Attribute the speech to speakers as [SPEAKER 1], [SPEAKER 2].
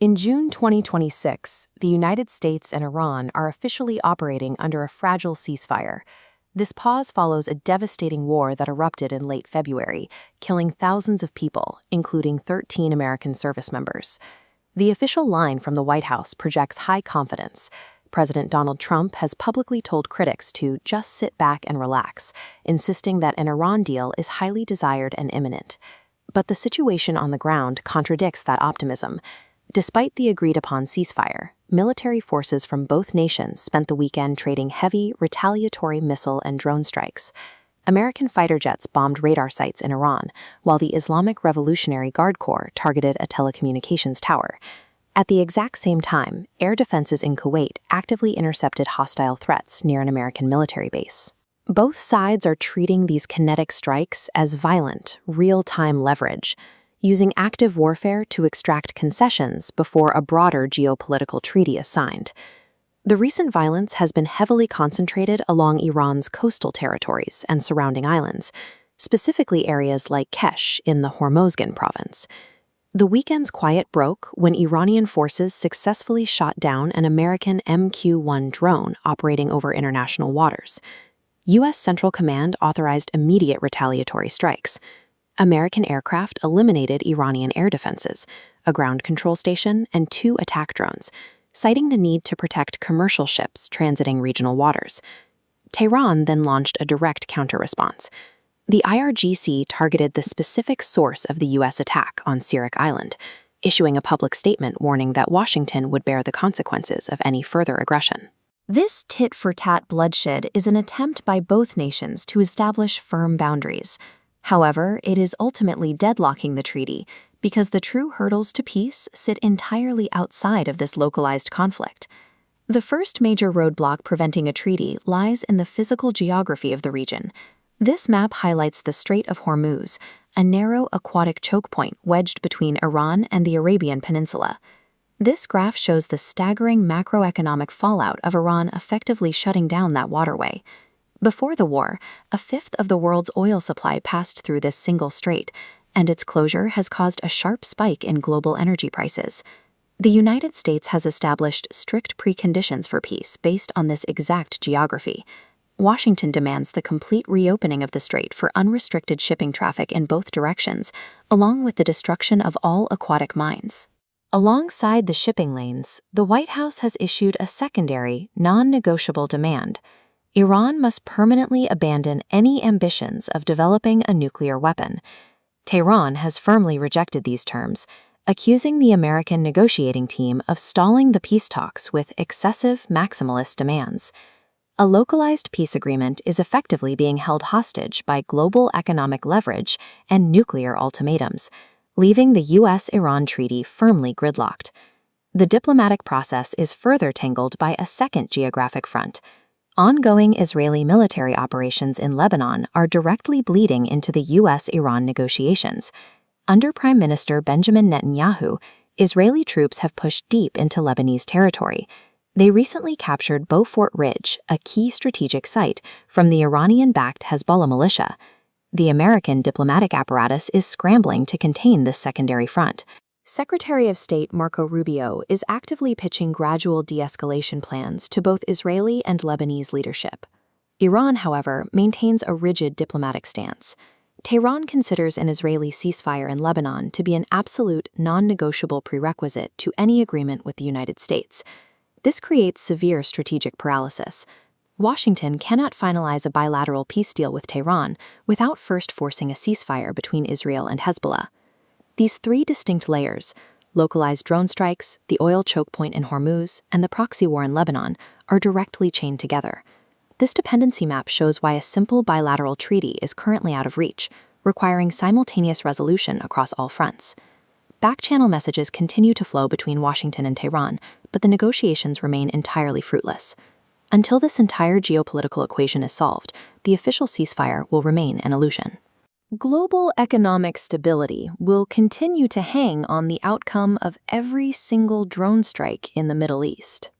[SPEAKER 1] In June 2026, the United States and Iran are officially operating under a fragile ceasefire. This pause follows a devastating war that erupted in late February, killing thousands of people, including 13 American service members. The official line from the White House projects high confidence. President Donald Trump has publicly told critics to just sit back and relax, insisting that an Iran deal is highly desired and imminent. But the situation on the ground contradicts that optimism. Despite the agreed-upon ceasefire, military forces from both nations spent the weekend trading heavy, retaliatory missile and drone strikes. American fighter jets bombed radar sites in Iran, while the Islamic Revolutionary Guard Corps targeted a telecommunications tower. At the exact same time, air defenses in Kuwait actively intercepted hostile threats near an American military base. Both sides are treating these kinetic strikes as violent, real-time leverage, using active warfare to extract concessions before a broader geopolitical treaty is signed. The recent violence has been heavily concentrated along Iran's coastal territories and surrounding islands, specifically areas like Kesh in the Hormozgan province. The weekend's quiet broke when Iranian forces successfully shot down an American MQ-1 drone operating over international waters. U.S. Central Command authorized immediate retaliatory strikes. American aircraft eliminated Iranian air defenses, a ground control station, and 2 attack drones, citing the need to protect commercial ships transiting regional waters. Tehran then launched a direct counter-response. The IRGC targeted the specific source of the U.S. attack on Sirik Island, issuing a public statement warning that Washington would bear the consequences of any further aggression. This tit-for-tat bloodshed is an attempt by both nations to establish firm boundaries. However, it is ultimately deadlocking the treaty because the true hurdles to peace sit entirely outside of this localized conflict. The first major roadblock preventing a treaty lies in the physical geography of the region. This map highlights the Strait of Hormuz, a narrow aquatic choke point wedged between Iran and the Arabian Peninsula. This graph shows the staggering macroeconomic fallout of Iran effectively shutting down that waterway. Before the war, a fifth of the world's oil supply passed through this single strait, and its closure has caused a sharp spike in global energy prices. The United States has established strict preconditions for peace based on this exact geography. Washington demands the complete reopening of the strait for unrestricted shipping traffic in both directions, along with the destruction of all aquatic mines. Alongside the shipping lanes, the White House has issued a secondary, non-negotiable demand. Iran must permanently abandon any ambitions of developing a nuclear weapon. Tehran has firmly rejected these terms, accusing the American negotiating team of stalling the peace talks with excessive maximalist demands. A localized peace agreement is effectively being held hostage by global economic leverage and nuclear ultimatums, leaving the U.S.-Iran treaty firmly gridlocked. The diplomatic process is further tangled by a second geographic front. Ongoing Israeli military operations in Lebanon are directly bleeding into the U.S.-Iran negotiations. Under Prime Minister Benjamin Netanyahu, Israeli troops have pushed deep into Lebanese territory. They recently captured Beaufort Ridge, a key strategic site, from the Iranian-backed Hezbollah militia. The American diplomatic apparatus is scrambling to contain this secondary front. Secretary of State Marco Rubio is actively pitching gradual de-escalation plans to both Israeli and Lebanese leadership. Iran, however, maintains a rigid diplomatic stance. Tehran considers an Israeli ceasefire in Lebanon to be an absolute, non-negotiable prerequisite to any agreement with the United States. This creates severe strategic paralysis. Washington cannot finalize a bilateral peace deal with Tehran without first forcing a ceasefire between Israel and Hezbollah. These 3 distinct layers, localized drone strikes, the oil choke point in Hormuz, and the proxy war in Lebanon, are directly chained together. This dependency map shows why a simple bilateral treaty is currently out of reach, requiring simultaneous resolution across all fronts. Back-channel messages continue to flow between Washington and Tehran, but the negotiations remain entirely fruitless. Until this entire geopolitical equation is solved, the official ceasefire will remain an illusion. Global economic stability will continue to hang on the outcome of every single drone strike in the Middle East.